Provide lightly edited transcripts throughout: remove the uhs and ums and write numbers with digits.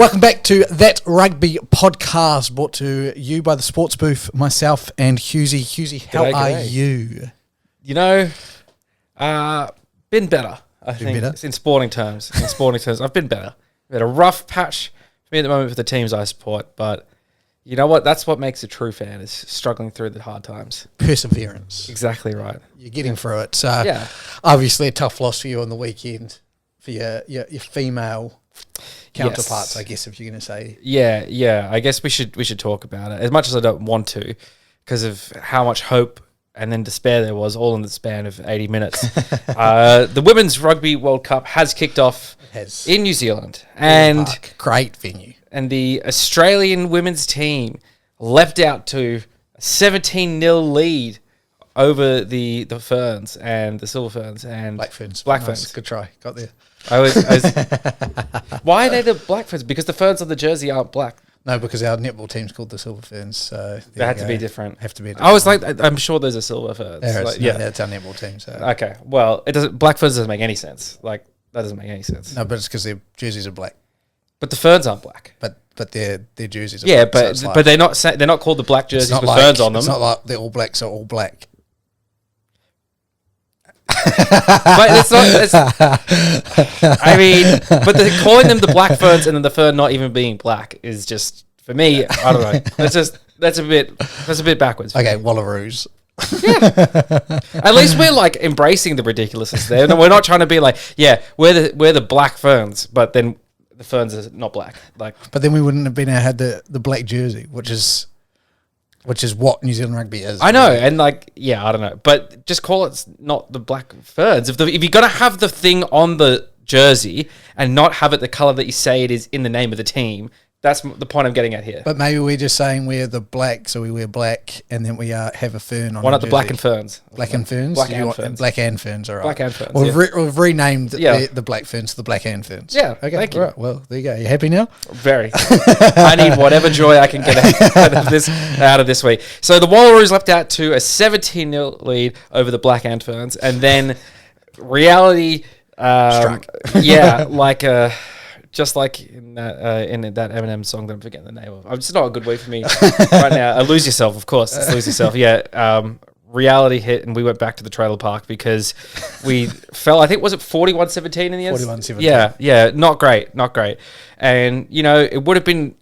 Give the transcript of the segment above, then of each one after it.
Welcome back to That Rugby podcast, brought to you by the Sports Booth, myself and Hughesy. Hughesy, how are you? You know, been better, I think, in sporting terms. I've been better. We had a rough patch for me at the moment for the teams I support, but you know what? That's what makes a true fan, is struggling through the hard times. Perseverance. Exactly right. You're getting through it. So, yeah. Obviously a tough loss for you on the weekend for your female counterparts, yes. I guess, if you're going to say. Yeah. I guess we should talk about it, as much as I don't want to, because of how much hope and then despair there was, all in the span of 80 minutes. The Women's Rugby World Cup has kicked off in New Zealand. And great venue. And the Australian women's team leapt out to a 17-0 lead over the ferns and the silver ferns and black ferns. Nice. Good try. Got there. Why are they the black ferns? Because the ferns on the jersey aren't black. No, because our netball team's called the Silver Ferns, so they had to be different. I was like, I'm sure there's a Silver Ferns. That's our netball team. So okay, well, it doesn't. Black Ferns doesn't make any sense. Like that doesn't make any sense. No, but it's because their jerseys are black. But the ferns aren't black. But their jerseys are black. Yeah, but they're not called the black jerseys with ferns on them. It's not like the All Blacks are all black. But it's not. I mean, but calling them the black ferns and then the fern not even being black is just, for me, I don't know. That's a bit backwards. Okay, Wallaroos. Yeah. At least we're like embracing the ridiculousness there. No, we're not trying to be like, yeah, we're the black ferns, but then the ferns are not black. Like, but then we wouldn't have been able to have the black jersey, which is what New Zealand rugby is. I know, and like, yeah, I don't know, but just call it not the black ferns. If you're gonna have the thing on the jersey and not have it the color that you say it is in the name of the team, that's the point I'm getting at here. But maybe we're just saying we're the black, so we wear black, and then we have a fern on. Why not the black and ferns? Black and ferns. Black and ferns. Black and ferns. All right. Black and ferns. Well, we've renamed the black ferns to the black and ferns. Yeah. Okay. Thank you. All right. Well, there you go. You happy now? Very. I need whatever joy I can get out of this week. So the Wallaroos leapt out to a 17-0 lead over the black and ferns, and then reality struck. Yeah, like just like in that Eminem song that I'm forgetting the name of. It's not a good week for me right now. Lose Yourself, of course. It's Lose Yourself. Yeah. Reality hit, and we went back to the trailer park because we fell. I think, was it 41-17 in the end? 41-17. Yeah. Not great. And, you know, it would have been...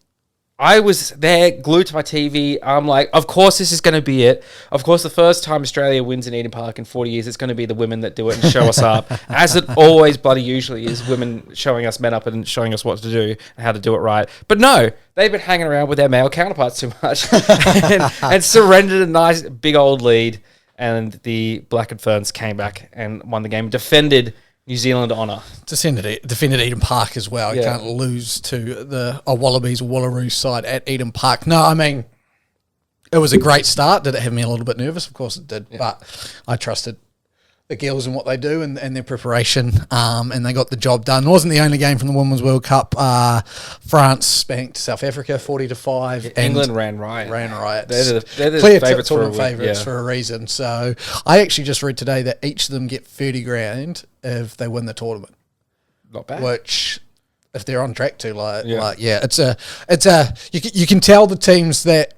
I was there, glued to my TV. I'm like, of course this is going to be it. Of course, the first time Australia wins in Eden Park in 40 years, it's going to be the women that do it and show us up. As it always bloody usually is, women showing us men up and showing us what to do and how to do it right. But no, they've been hanging around with their male counterparts too much and surrendered a nice big old lead. And the Black and Ferns came back and won the game, defended New Zealand honour. Defended Eden Park as well. Yeah. You can't lose to the Wallabies or Wallaroos side at Eden Park. No, I mean, it was a great start. Did it have me a little bit nervous? Of course it did. Yeah. But I trusted the girls and what they do and their preparation, and they got the job done. It wasn't the only game from the Women's World Cup. France spanked South Africa 40-5. Yeah, England ran riot. They're the clear favourites for a reason. So I actually just read today that each of them get 30 grand if they win the tournament. Not bad. Which, if they're on track to, you can tell the teams that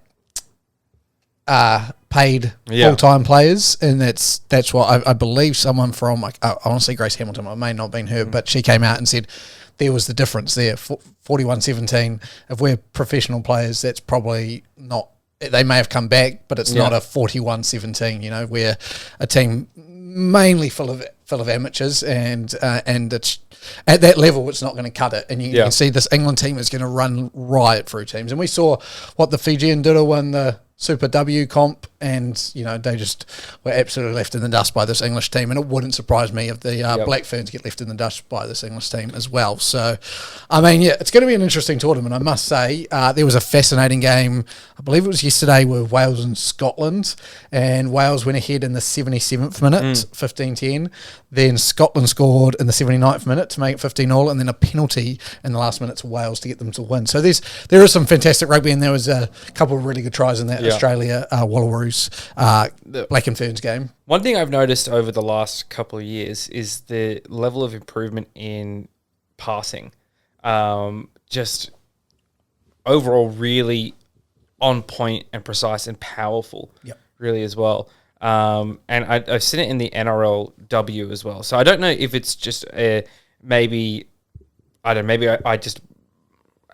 paid full-time players, and that's what I believe someone from, like, I want to say Grace Hamilton, it may not have been her, but she came out and said there was the difference there, 41-17. If we're professional players, that's probably not, they may have come back, but it's not a 41-17, you know, we're a team mainly full of amateurs, and it's at that level, it's not going to cut it. And you can see this England team is going to run riot through teams. And we saw what the Fijian did win the Super W comp, and you know they just were absolutely left in the dust by this English team, and it wouldn't surprise me if the Black Ferns get left in the dust by this English team as well. So, I mean, it's going to be an interesting tournament, I must say. There was a fascinating game, I believe it was yesterday, with Wales and Scotland, and Wales went ahead in the 77th minute, 15-10. Then Scotland scored in the 79th minute to make it 15-all, and then a penalty in the last minute to Wales to get them to win. So there is some fantastic rugby, and there was a couple of really good tries in that Australia Wallaroos Black and Ferns game. One thing I've noticed over the last couple of years is the level of improvement in passing. Just overall really on point and precise and powerful. Yep. Really as well. And I've seen it in the NRLW as well. So I don't know if it's just maybe I just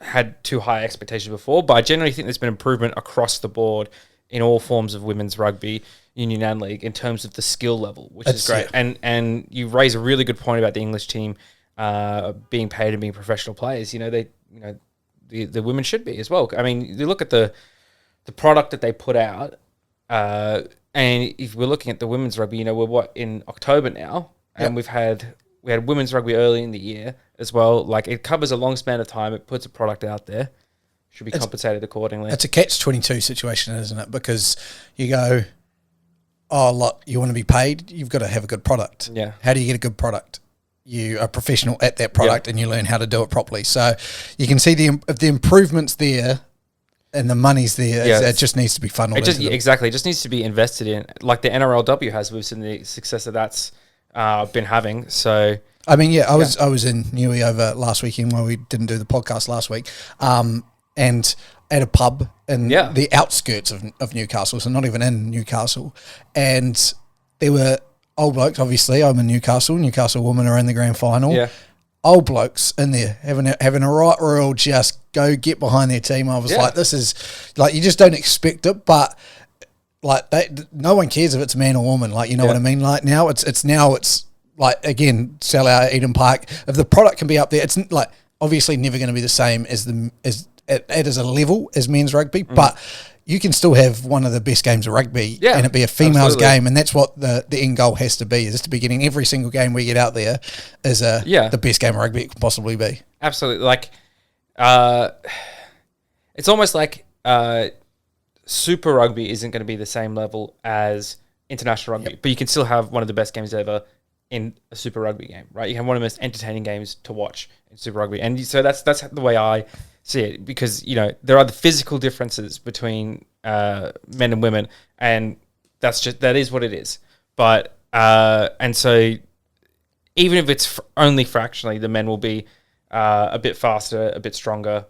had too high expectations before, but I generally think there's been improvement across the board in all forms of women's rugby, union and league, in terms of the skill level, which is great. Yeah. And you raise a really good point about the English team being paid and being professional players. The women should be as well. I mean, you look at the product that they put out, and if we're looking at the women's rugby, we're in October now, and we had women's rugby early in the year as well. Like, it covers a long span of time. It puts a product out there. Should be compensated accordingly. It's a catch-22 situation, isn't it? Because you go, you want to be paid, you've got to have a good product. Yeah. How do you get a good product? You are professional at that product, and you learn how to do it properly. So you can see the improvements there, and the money's there. Yeah, it just needs to be funneled. Exactly. It just needs to be invested in, like the NRLW has. We've seen the success that that's been having. So I mean, I was in Newey over last weekend while we didn't do the podcast last week, and at a pub in the outskirts of Newcastle, so not even in Newcastle, and there were old blokes. Obviously, I'm in Newcastle. Newcastle women are in the grand final. Yeah. Old blokes in there having a right royal just go get behind their team. I was like, this is like, you just don't expect it, but like no one cares if it's man or woman. Like, you know what I mean? Like now it's like, again, sell out Eden Park. If the product can be up there, it's like obviously never going to be the same as it is a level as men's rugby, but you can still have one of the best games of rugby and it be a females game, and that's what the end goal has to be, is to be getting every single game we get out there is the best game of rugby it can possibly be. Absolutely. Like, it's almost like Super Rugby isn't going to be the same level as international rugby, but you can still have one of the best games ever in a Super Rugby game, right? You have one of the most entertaining games to watch in Super Rugby, and so that's the way I see it, because there are the physical differences between men and women, and that is what it is. But and so even if it's only fractionally, the men will be a bit faster, a bit stronger,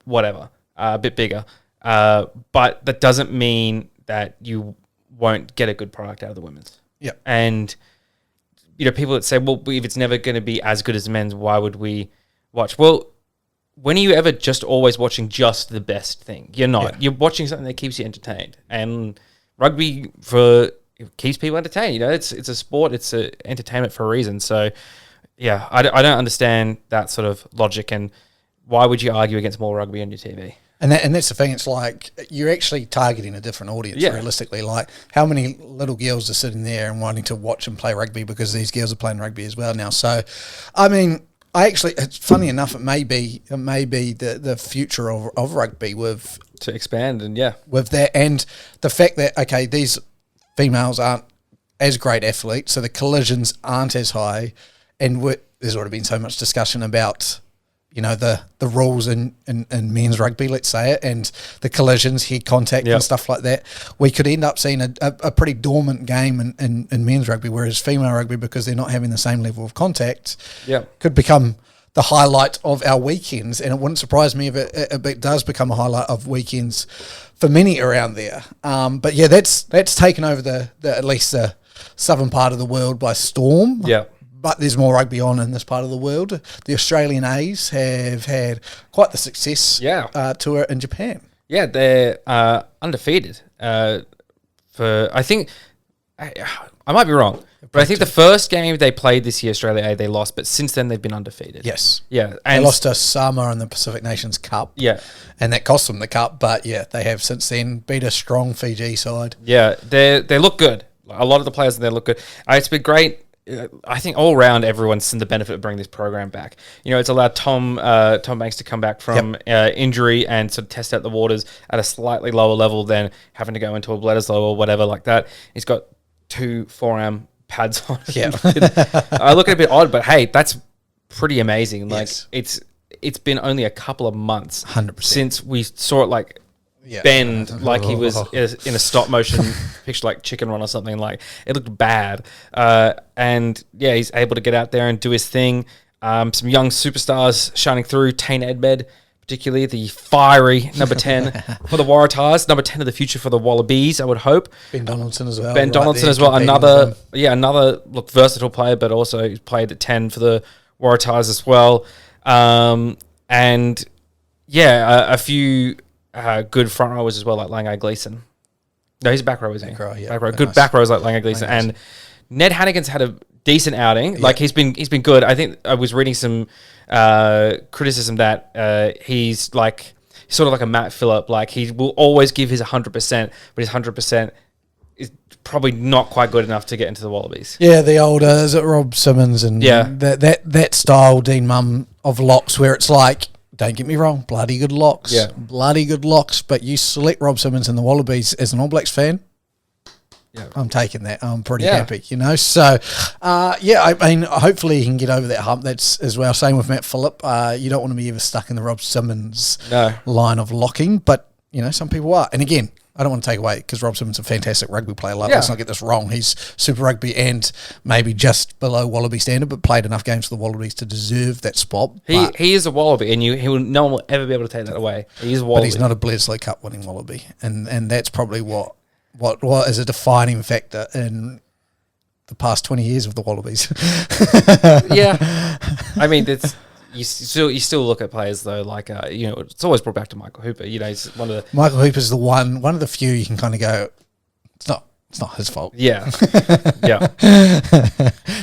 whatever, a bit bigger. But that doesn't mean that you won't get a good product out of the women's. Yeah. And people that say, well, if it's never going to be as good as the men's, why would we watch? Well, when are you ever just always watching just the best thing? You're not. Yeah. You're watching something that keeps you entertained. And rugby keeps people entertained. It's a sport. It's a entertainment for a reason. So, yeah, I don't understand that sort of logic. And why would you argue against more rugby on your TV? And that's the thing. It's like you're actually targeting a different audience, realistically. Like, how many little girls are sitting there and wanting to watch and play rugby because these girls are playing rugby as well now. So, I mean, it's funny enough, it may be the future of rugby to expand with that, and the fact that these females aren't as great athletes, so the collisions aren't as high, and there's already been so much discussion about the rules in men's rugby, let's say it, and the collisions, head contact and stuff like that. We could end up seeing a pretty dormant game in men's rugby, whereas female rugby, because they're not having the same level of contact, could become the highlight of our weekends. And it wouldn't surprise me if it does become a highlight of weekends for many around there. But yeah, that's taken over the at least the southern part of the world by storm. Yeah. But there's more rugby on in this part of the world. The Australian A's have had quite the success tour in Japan. Yeah, they're undefeated. I think, I might be wrong, but I think the first game they played this year, Australia A, they lost, but since then they've been undefeated. Yes. Yeah. And they lost to Samoa in the Pacific Nations Cup. Yeah. And that cost them the cup, but yeah, they have since then beat a strong Fiji side. Yeah, they look good. A lot of the players in there look good. It's been great. I think all around everyone's seen the benefit of bringing this program back. It's allowed Tom Banks to come back from injury and sort of test out the waters at a slightly lower level than having to go into a Bledisloe or whatever like that. He's got 2 forearm pads on. Yeah. I look at it a bit odd, but hey, that's pretty amazing. Like, it's been only a couple of months 100%. since we saw it bend like he was in a stop motion picture, like Chicken Run or something. Like, it looked bad, and he's able to get out there and do his thing. Some young superstars shining through. Tane Edmed particularly the fiery number 10 for the Waratahs, number 10 of the future for the Wallabies, I would hope. Ben Donaldson as well. Ben Donaldson as well, another versatile player, but also he's played at 10 for the Waratahs as well. A few good front rowers as well, like Langai Gleeson. No, he's a back row, isn't he? Back row, yeah. Back row. Good back rows like Langai Gleeson. And Ned Hannigan's had a decent outing. Yeah. Like he's been good. I think I was reading some criticism that he's like sort of like a Matt Phillip. Like he will always give his 100%, but his 100% is probably not quite good enough to get into the Wallabies. Yeah, the older is it Rob Simmons and that style Dean Mum of locks where it's like, don't get me wrong, bloody good locks. Yeah. Bloody good locks, but you select Rob Simmons in the Wallabies as an All Blacks fan. Yeah. I'm taking that. I'm pretty happy, you know. So, I mean, hopefully he can get over that hump. That's as well. Same with Matt Phillip. You don't want to be ever stuck in the Rob Simmons line of locking, but, you know, some people are. And again, I don't want to take away because Rob Simmons is a fantastic rugby player. Let's not get this wrong. He's super rugby and maybe just below Wallaby standard, but played enough games for the Wallabies to deserve that spot. He is a Wallaby, and no one will ever be able to take that away. He is a Wallaby. But he's not a Bledisloe Cup winning Wallaby, and that's probably what is a defining factor in the past 20 years of the Wallabies. Yeah, I mean you still look at players though like it's always brought back to Michael Hooper. You know, he's one of the Michael Hooper's the one of the few you can kind of go, it's not his fault. Yeah, yeah.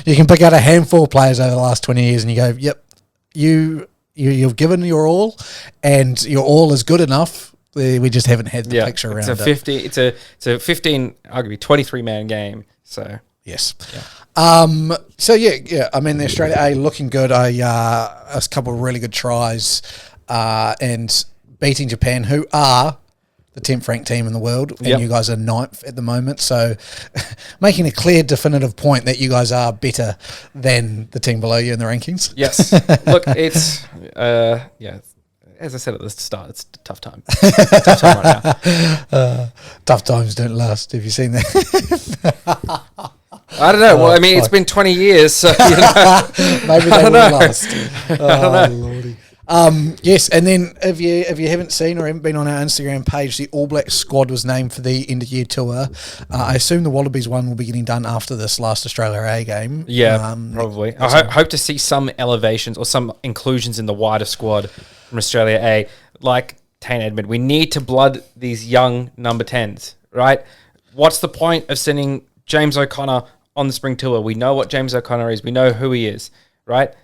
You can pick out a handful of players over the last 20 years and you go, yep, you've given your all, and your all is good enough. We just haven't had the picture around it. It's a 15, arguably 23-man game. So yes. Yeah. I mean, the Australia A looking good. A couple of really good tries, and beating Japan, who are the 10th ranked team in the world, and you guys are 9th at the moment. So, making a clear, definitive point that you guys are better than the team below you in the rankings. Yes. Look, it's as I said at the start, it's a tough time. Tough time right now. Tough times don't last. Have you seen that? I don't know. Well, I mean, it's been 20 years, so you know. Maybe they will last. I don't know. Lordy. Yes, and then if you haven't seen or haven't been on our Instagram page, the All Blacks squad was named for the end of year tour. I assume the Wallabies one will be getting done after this last Australia A game. Yeah, probably. I hope to see some elevations or some inclusions in the wider squad from Australia A, like Tane Edmund. We need to blood these young number 10s, right? What's the point of sending James O'Connor on the spring tour? We know what James O'Connor is. We know who he is, right?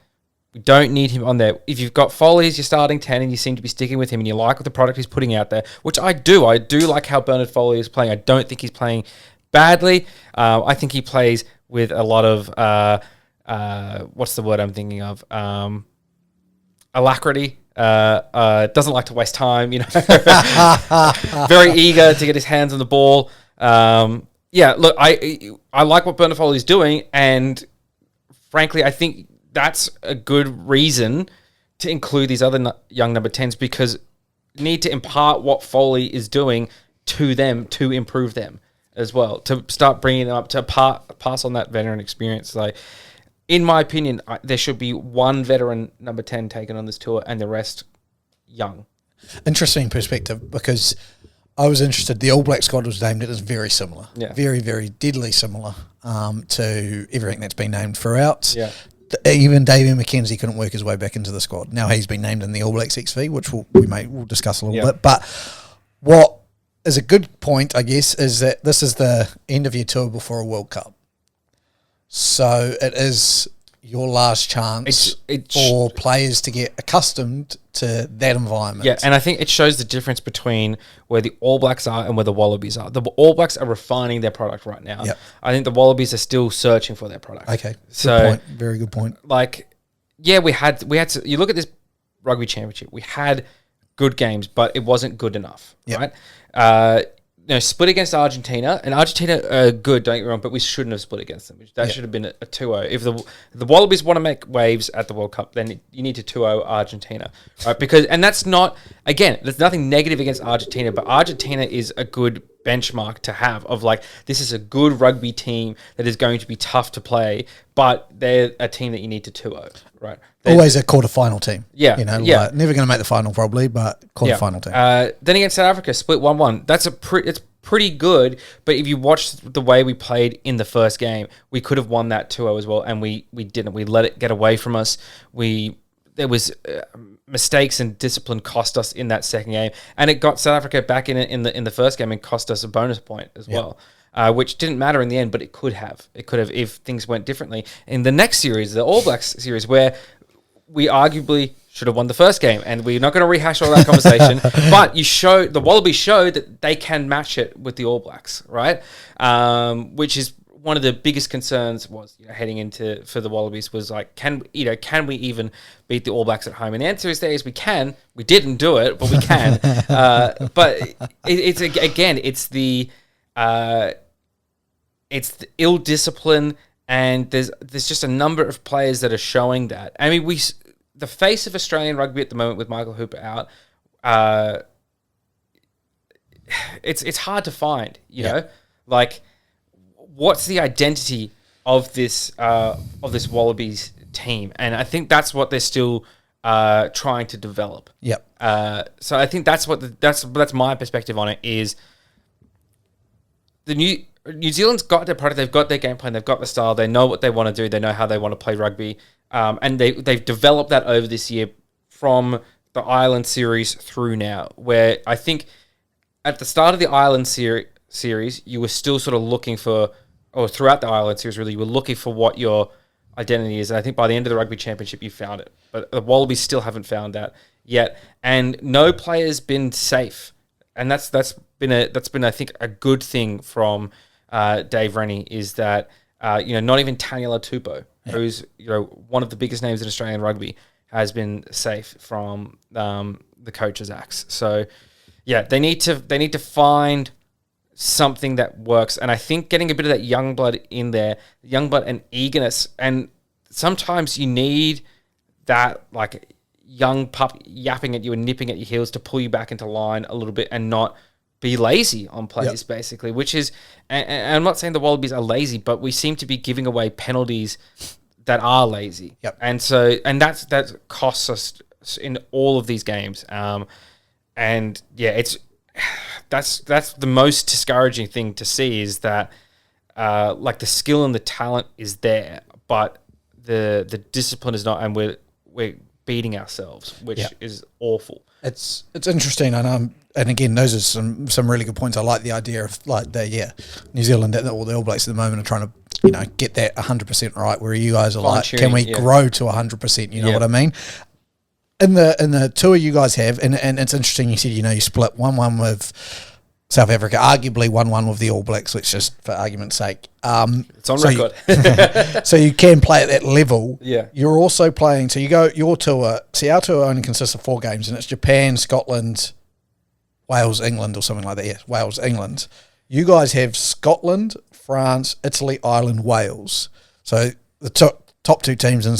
We don't need him on there. If you've got Foley as your starting 10 and you seem to be sticking with him and you like the product he's putting out there, which I do. I do like how Bernard Foley is playing. I don't think he's playing badly. I think he plays with a lot of, what's the word I'm thinking of? Alacrity. Doesn't like to waste time, you know. Very eager to get his hands on the ball. Look, I like what Bernard Foley's doing, and frankly, I think that's a good reason to include these other young number 10s, because you need to impart what Foley is doing to them to improve them as well, to start bringing them up, to pass on that veteran experience. Like, in my opinion, there should be one veteran number 10 taken on this tour and the rest young. Interesting perspective, because I was interested. The All Black squad was named. It is very similar. Yeah. Very, very deadly similar to everything that's been named throughout. Yeah. Even Davey McKenzie couldn't work his way back into the squad. Now he's been named in the All Blacks XV, which we'll discuss a little bit. But what is a good point, I guess, is that this is the end of your tour before a World Cup. So it is your last chance for players to get accustomed to that environment. Yeah, and I think it shows the difference between where the All Blacks are and where the Wallabies are. The All Blacks are refining their product right now. Yep. I think the Wallabies are still searching for their product. Okay, good point. Very good point. Like, yeah, we had to, you look at this rugby championship, we had good games, but it wasn't good enough, right? Split against Argentina, and Argentina are good, don't get me wrong, but we shouldn't have split against them. That should have been a 2-0. If the Wallabies want to make waves at the World Cup, then you need to 2-0 Argentina, right? And that's not, again, there's nothing negative against Argentina, but Argentina is a good benchmark to have of like, this is a good rugby team that is going to be tough to play, but they're a team that you need to 2-0, right? Always a quarterfinal team. Yeah. Like, never going to make the final probably, but quarterfinal team. Then against South Africa, split 1-1. That's it's pretty good, but if you watch the way we played in the first game, we could have won that 2-0 as well, and we didn't. We let it get away from us. There was mistakes and discipline cost us in that second game, and it got South Africa back in the first game and cost us a bonus point as well, which didn't matter in the end, but it could have. It could have if things went differently. In the next series, the All Blacks series, where we arguably should have won the first game, and we're not going to rehash all that conversation. But the Wallabies showed that they can match it with the All Blacks, right? Which is one of the biggest concerns was heading into for the Wallabies was like, can we even beat the All Blacks at home? And the answer is we can. We didn't do it, but we can. But it's the ill discipline. And there's just a number of players that are showing that. I mean, the face of Australian rugby at the moment with Michael Hooper out, it's hard to find. You know, like what's the identity of this Wallabies team? And I think that's what they're still trying to develop. Yep. So I think that's my perspective on it is New Zealand's got their product, they've got their game plan, they've got the style, they know what they want to do, they know how they want to play rugby, and they've developed that over this year from the Ireland series through now, where I think at the start of the Ireland series, you were still sort of looking for, or throughout the Ireland series really, you were looking for what your identity is, and I think by the end of the Rugby Championship, you found it. But the Wallabies still haven't found that yet, and no player's been safe, and that's been I think a good thing from Dave Rennie is that not even Taniela Tupou, who's one of the biggest names in Australian rugby, has been safe from the coach's axe. So they need to find something that works, and I think getting a bit of that young blood in there, young blood and eagerness, and sometimes you need that like young pup yapping at you and nipping at your heels to pull you back into line a little bit and not be lazy on plays, basically, which is, and I'm not saying the Wallabies are lazy, but we seem to be giving away penalties that are lazy. Yep. And that costs us in all of these games. That's the most discouraging thing to see is that, like the skill and the talent is there, but the discipline is not, and we're beating ourselves, which is awful. It's interesting, and again, those are some really good points. I like the idea of like New Zealand or the All Blacks at the moment are trying to get that 100% right. Where you guys are like, can we grow to 100%? You know what I mean? In the tour you guys have, and it's interesting. You said you split 1-1 with South Africa, arguably 1-1 with the All Blacks, which just for argument's sake. It's on record. So you can play at that level. Yeah. You're also playing, so you go, your tour, see our tour only consists of 4 games, and it's Japan, Scotland, Wales, England, or something like that. Yes, Wales, England. You guys have Scotland, France, Italy, Ireland, Wales. So the top 2 teams in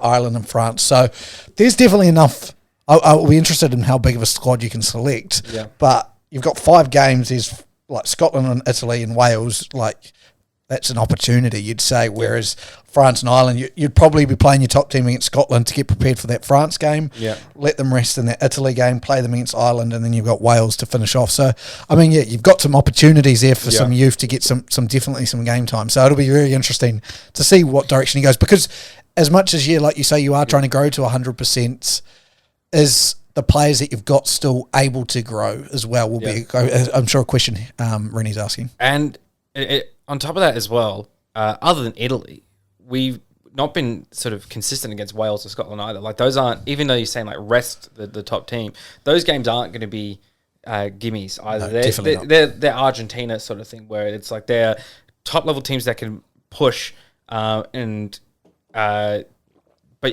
Ireland and France. So there's definitely enough. I'll be interested in how big of a squad you can select. Yeah. But you've got 5 games. There's like Scotland and Italy and Wales. Like that's an opportunity, you'd say. Whereas France and Ireland, you'd probably be playing your top team against Scotland to get prepared for that France game. Yeah. Let them rest in that Italy game, play them against Ireland, and then you've got Wales to finish off. So, I mean, you've got some opportunities there for some youth to get some game time. So it'll be very interesting to see what direction he goes. Because as much as, like you say, you are trying to grow to 100%, is the players that you've got still able to grow as well will be, I'm sure, a question Rennie's asking. And on top of that as well, other than Italy, we've not been sort of consistent against Wales or Scotland either. Like those aren't, even though you're saying like rest the top team, those games aren't going to be gimmies either. No, they're Argentina sort of thing where it's like they're top level teams that can push but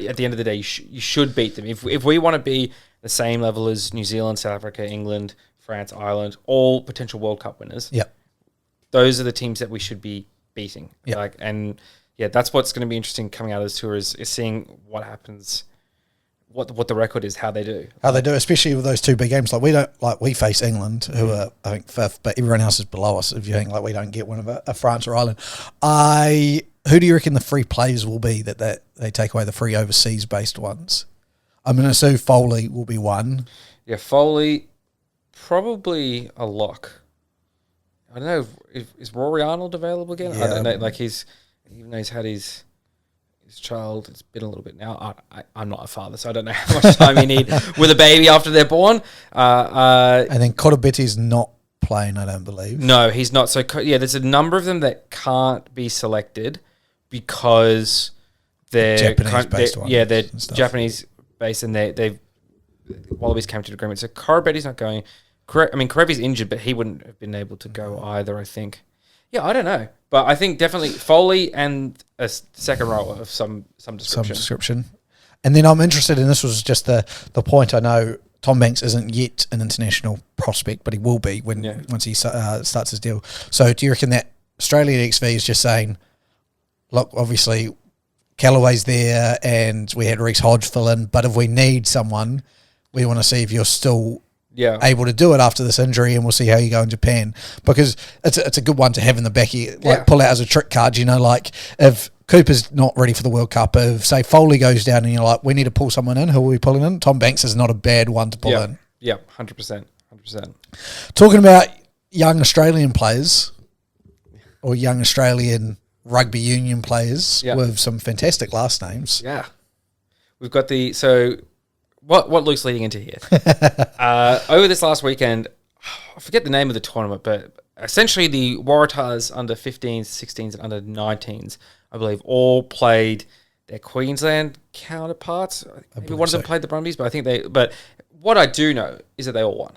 at the end of the day, you should beat them. If we want to be the same level as New Zealand, South Africa, England, France, Ireland, all potential World Cup winners. Yep. Those are the teams that we should be beating. Yep. That's what's going to be interesting coming out of this tour is seeing what happens what the record is, how they do. How they do, especially with those two big games. We face England, who are I think fifth, but everyone else is below us. If you think we don't get one of a France or Ireland, who do you reckon the free players will be that they take away the free overseas based ones? I'm going to assume Foley will be one. Yeah, Foley, probably a lock. I don't know, is Rory Arnold available again? Yeah. I don't know, even though he's had his child, it's been a little bit now. I'm not a father, so I don't know how much time you need with a baby after they're born. And then Cotabiti's not playing, I don't believe. No, he's not. So, there's a number of them that can't be selected because they're Japanese-based ones. Yeah, they're Japanese-based, and they've Wallabies came to an agreement. So Korobeti's not going. Karevi's injured, but he wouldn't have been able to go either, I think. Yeah, I don't know. But I think definitely Foley and a second row of some description. And then I'm interested, and this was just the point. I know Tom Banks isn't yet an international prospect, but he will be once he starts his deal. So do you reckon that Australian XV is just saying, look, obviously Callaway's there and we had Reece Hodge fill in, but if we need someone, we want to see if you're still able to do it after this injury, and we'll see how you go in Japan, because it's a good one to have in the back, pull out as a trick card. If Cooper's not ready for the World Cup, if say Foley goes down and you're like, we need to pull someone in, who are we pulling in? Tom Banks is not a bad one to pull in. Yeah, 100%. Talking about young Australian players or young Australian rugby union players with some fantastic last names. Yeah, we've got What Luke's leading into here. Over this last weekend, I forget the name of the tournament, but essentially the Waratahs under 15s, 16s, and under 19s, I believe, all played their Queensland counterparts. Maybe one of them played the Brumbies, but what I do know is that they all won.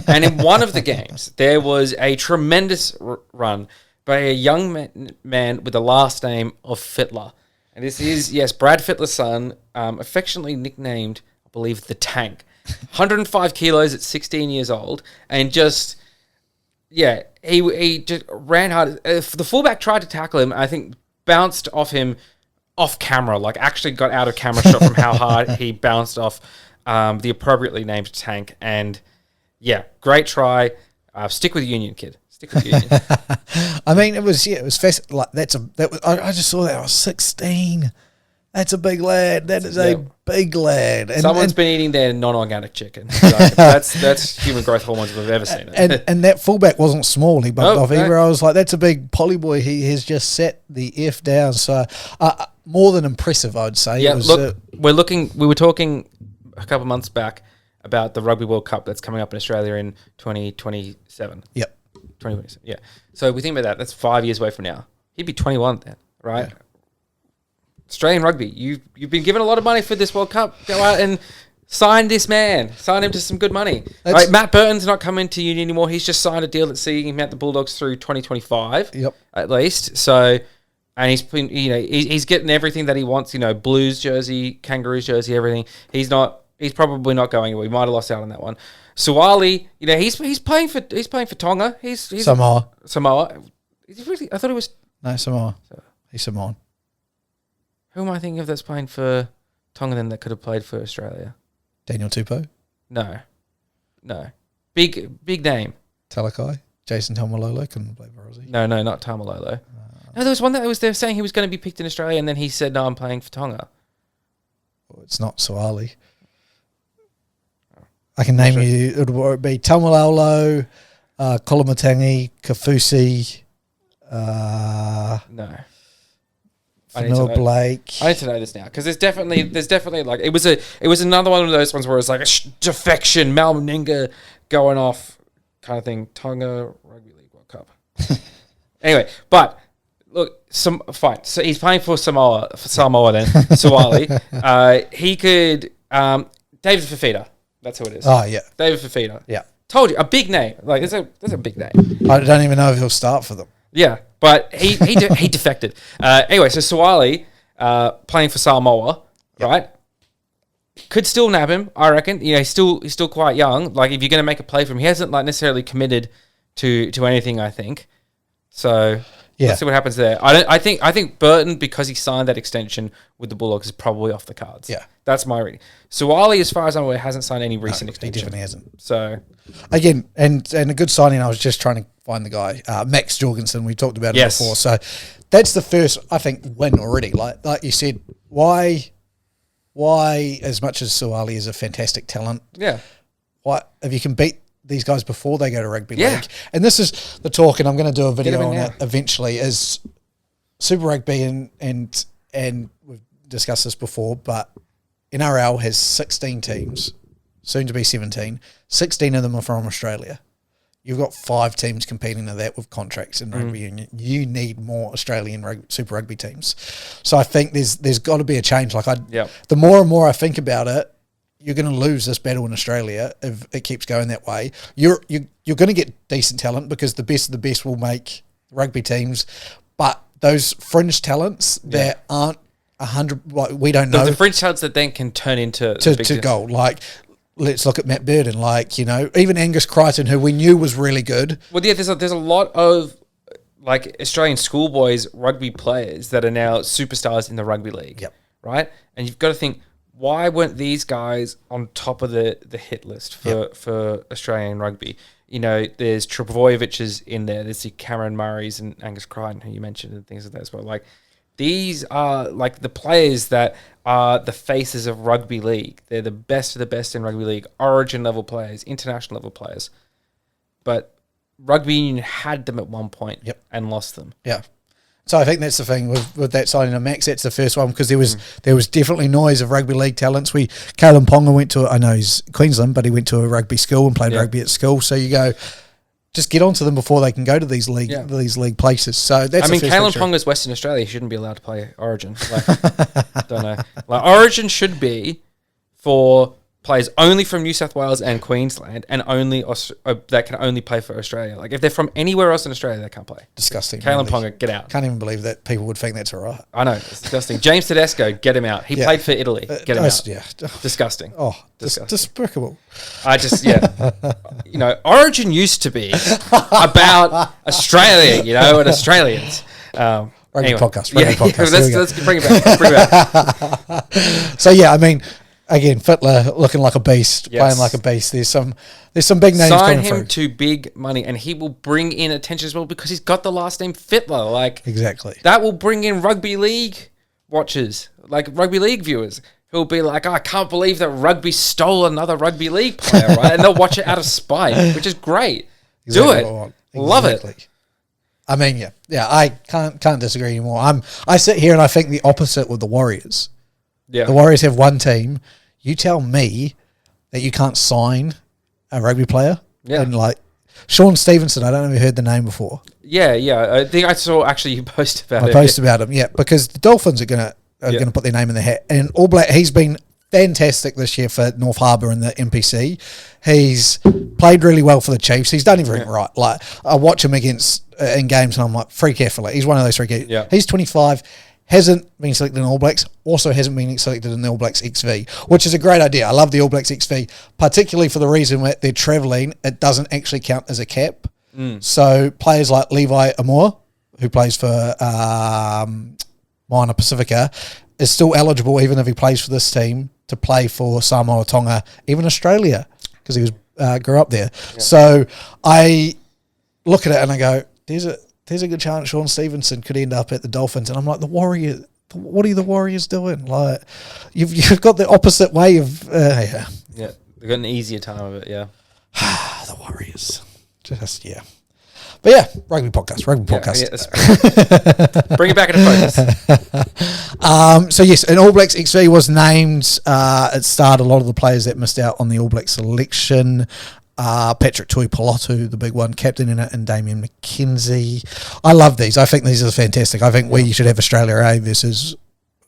And in one of the games, there was a tremendous run by a young man with the last name of Fittler. And this is, Brad Fittler's son, affectionately nicknamed, I believe, the Tank. 105 kilos at 16 years old, and he just ran hard. The fullback tried to tackle him, I think bounced off him off camera, actually got out of camera shot from how hard he bounced off the appropriately named Tank. And great try. Stick with Union, kid. Stick with Union. I mean, it was fast. I just saw that. I was 16. That's a big lad. That is a big lad. Someone's been eating their non-organic chicken. That's human growth hormones if we've ever seen it. And that fullback wasn't small. He bumped off either. I was like, that's a big poly boy. He has just set the F down. So more than impressive, I would say. Yeah, we were talking a couple of months back about the Rugby World Cup that's coming up in Australia in 2027. Yep. 2027, yeah. So we think about that. That's 5 years away from now. He'd be 21 then, right? Yeah. Australian rugby, you've been given a lot of money for this World Cup. Go out and sign this man. Sign him to some good money. Right, Matt Burton's not coming to Union anymore. He's just signed a deal that's seeing him at the Bulldogs through 2025. Yep. At least. So, and he's been, he's getting everything that he wants. Blues jersey, Kangaroos jersey, everything. He's probably not going away. We might have lost out on that one. Suwali, he's playing for Tonga. He's Samoa. Is he really? I thought it was Samoa. He's Samoan. Who am I thinking of that's playing for Tonga then that could have played for Australia? Daniel Tupou? No. Big name. Talakai? Jason Taumalolo couldn't play for Aussie? No, not Taumalolo. No, there was one that was there saying he was going to be picked in Australia, and then he said, no, I'm playing for Tonga. Well, it's not Suwali. I can name you. It would be Taumalolo, Kolomatangi, Kafusi. No. Vanilla Blake. I need to know this now because there's definitely it was another one of those ones where it's like a defection, Mal Meninga going off kind of thing. Tonga Rugby League World Cup. Anyway, but look, fine. So he's playing for Samoa then. Suwali. He could David Fafita. That's who it is. Oh yeah, David Fafita. Yeah, told you a big name. That's a big name. I don't even know if he'll start for them. Yeah, but he defected. Anyway, so Suwali playing for Samoa, right? Could still nab him, I reckon. He's still quite young. If you're going to make a play for him, he hasn't necessarily committed to anything, I think. So Yeah. Let's see what happens there. I think Burton, because he signed that extension with the Bulldogs, is probably off the cards. Yeah. That's my reading. Suwali, as far as I'm aware, hasn't signed any recent He extension. definitely hasn't. So again, and a good signing. I was just trying to find the guy, Max Jorgensen. We talked about him before. So that's the first, I think, win already. Like you said, why? As much as Suwali is a fantastic talent, why if you can beat these guys before they go to rugby league? And this is the talk, and I'm going to do a video on it eventually. Is Super Rugby and we've discussed this before, but NRL has 16 teams, soon to be 17. 16 of them are from Australia. You've got 5 teams competing in that with contracts in rugby union. You need more Australian Super Rugby teams. So I think there's got to be a change. The more and more I think about it, you're going to lose this battle in Australia if it keeps going that way. You're going to get decent talent because the best of the best will make rugby teams, but those fringe talents that aren't 100, we don't know. The fringe talents that then can turn into gold. Like, let's look at Matt Burden. Like, even Angus Crichton, who we knew was really good. Well, yeah, there's a lot of like Australian schoolboys rugby players that are now superstars in the rugby league. Yep. Right, and you've got to think, why weren't these guys on top of the hit list for Australian rugby? There's Trebojevich's in there. There's the Cameron Murrays and Angus Crichton, who you mentioned, and things like that as well. Like, these are like the players that are the faces of rugby league. They're the best of the best in rugby league, origin level players, international level players. But rugby union had them at one point and lost them. Yeah. So I think that's the thing with that signing of Max. That's the first one because there was definitely noise of rugby league talents. Kalen Ponga went to, I know he's Queensland, but he went to a rugby school and played rugby at school. So you go, just get onto them before they can go to these league places. So that's. I mean, Kalen Ponga's Western Australia. He shouldn't be allowed to play Origin. Don't know. Like, Origin should be for players only from New South Wales and Queensland, and only that can only play for Australia. Like, if they're from anywhere else in Australia, they can't play. Disgusting. Kalen Ponga, get out. Can't even believe that people would think that's all right. I know, it's disgusting. James Tedesco, get him out. He played for Italy. Get him out. Yeah. Disgusting. Oh, despicable. I just, Origin used to be about Australia, and Australians. Rugby podcast. Let's bring it back. So, I mean, again, Fittler looking like a beast, playing like a beast. There's some big names coming through. Sign him to big money, and he will bring in attention as well because he's got the last name Fittler. Like, exactly. That will bring in rugby league watchers, like rugby league viewers, who'll be like, I can't believe that rugby stole another rugby league player, right? And they'll watch it out of spite, which is great. Exactly. Do it. Love it. I mean, I can't disagree anymore. I sit here and I think the opposite with the Warriors. Yeah. The Warriors have one team. You tell me that you can't sign a rugby player. Yeah. And like Sean Stevenson, I don't know if you heard the name before. Yeah. I think I saw actually you post about it. I posted about him, because the Dolphins are gonna put their name in the hat. And All Black, he's been fantastic this year for North Harbour and the NPC. He's played really well for the Chiefs. He's done everything right. Like, I watch him against in games and I'm like, freak athlete. He's one of those freak athletes. Yeah. He's 25. Hasn't been selected in All Blacks, also hasn't been selected in the All Blacks XV, which is a great idea. I love the All Blacks XV, particularly for the reason that they're travelling, it doesn't actually count as a cap. So players like Levi Amor, who plays for Moana Pacifica, is still eligible even if he plays for this team to play for Samoa, Tonga, even Australia, because he was grew up there. Yeah. So I look at it and I go, there's a good chance Sean Stevenson could end up at the Dolphins. And I'm like, the Warriors, what are the Warriors doing? Like, you've got the opposite way of... Yeah, they've got an easier time of it, yeah. The Warriors. But rugby podcast. Bring it back into focus. So yes, an All Blacks XV was named. It starred a lot of the players that missed out on the All Blacks selection. Patrick Tuipulotu, the big one, captain in it, and Damien McKenzie. I love these. I think these are fantastic. I think we should have Australia A versus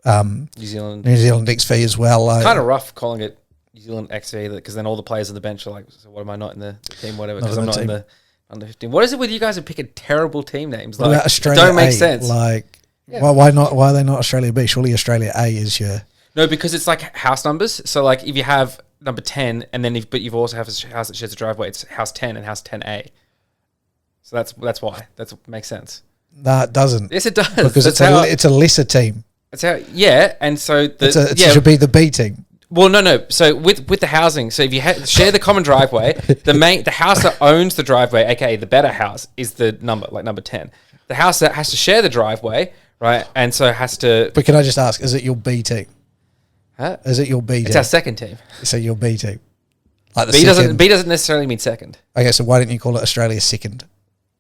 New Zealand XV as well. Kind of rough calling it New Zealand XV because then all the players on the bench are like, so what am I not in the team, whatever, because I'm not in the under 15. What is it with you guys who picking terrible team names? Like, Australia don't make A, sense. Like, why not? Why are they not Australia B? Surely Australia A is your... No, because it's like house numbers. So like if you have number 10 and then but you've also have a house that shares a driveway, it's house 10 and house 10A. So that's why. That's what makes sense. No, it doesn't. Yes, it does. Because it's a lesser team. It's how, yeah, and so It should be the B team. Well, no. So with the housing, so if you share the common driveway, the house that owns the driveway, aka the better house, is the number 10. The house that has to share the driveway, right, and so has to. But can I just ask, is it your B team? Huh? Is it your B team? It's our second team. So your B team. Like the B doesn't necessarily mean second. Okay, so why don't you call it Australia's second?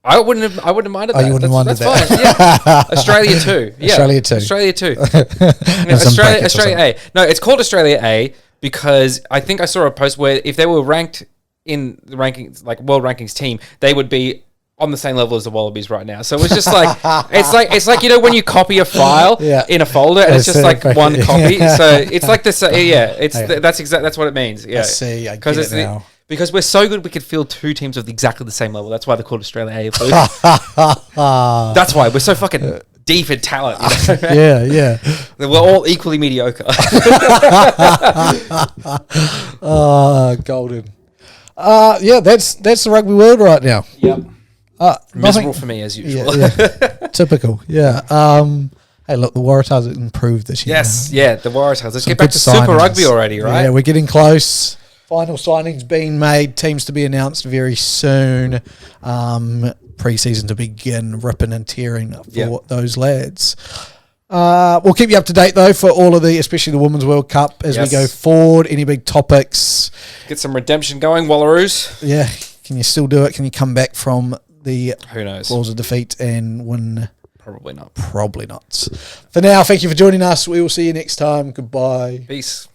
I wouldn't have minded that. You wouldn't have minded that's that. fine. Yeah. Australia 2. Yeah. Australia 2. Australia A. No, it's called Australia A because I think I saw a post where if they were ranked in the rankings, like world rankings team, they would be on the same level as the Wallabies right now. So it was just like it's like when you copy a file in a folder and it's just like one copy. So it's like this. That's what it means. Yeah. I see. I get it now. Because we're so good, we could field two teams of exactly the same level. That's why they're called Australia A. That's why we're so fucking deep in talent. You know? Yeah. We're all equally mediocre. Golden. That's the rugby world right now. Yep. Miserable for me as usual. Yeah. Typical. Yeah. Hey, look, the Waratahs have improved this year. Yes. Yeah. The Waratahs. Let's get back to Super Rugby already, right? Yeah, we're getting close. Final signings being made. Teams to be announced very soon. Pre-season to begin ripping and tearing for those lads. We'll keep you up to date though for all of especially the Women's World Cup as we go forward. Any big topics? Get some redemption going, Wallaroos. Yeah. Can you still do it? Can you come back from the who knows claws of defeat and win? Probably not. Probably not. For now, thank you for joining us. We will see you next time. Goodbye. Peace.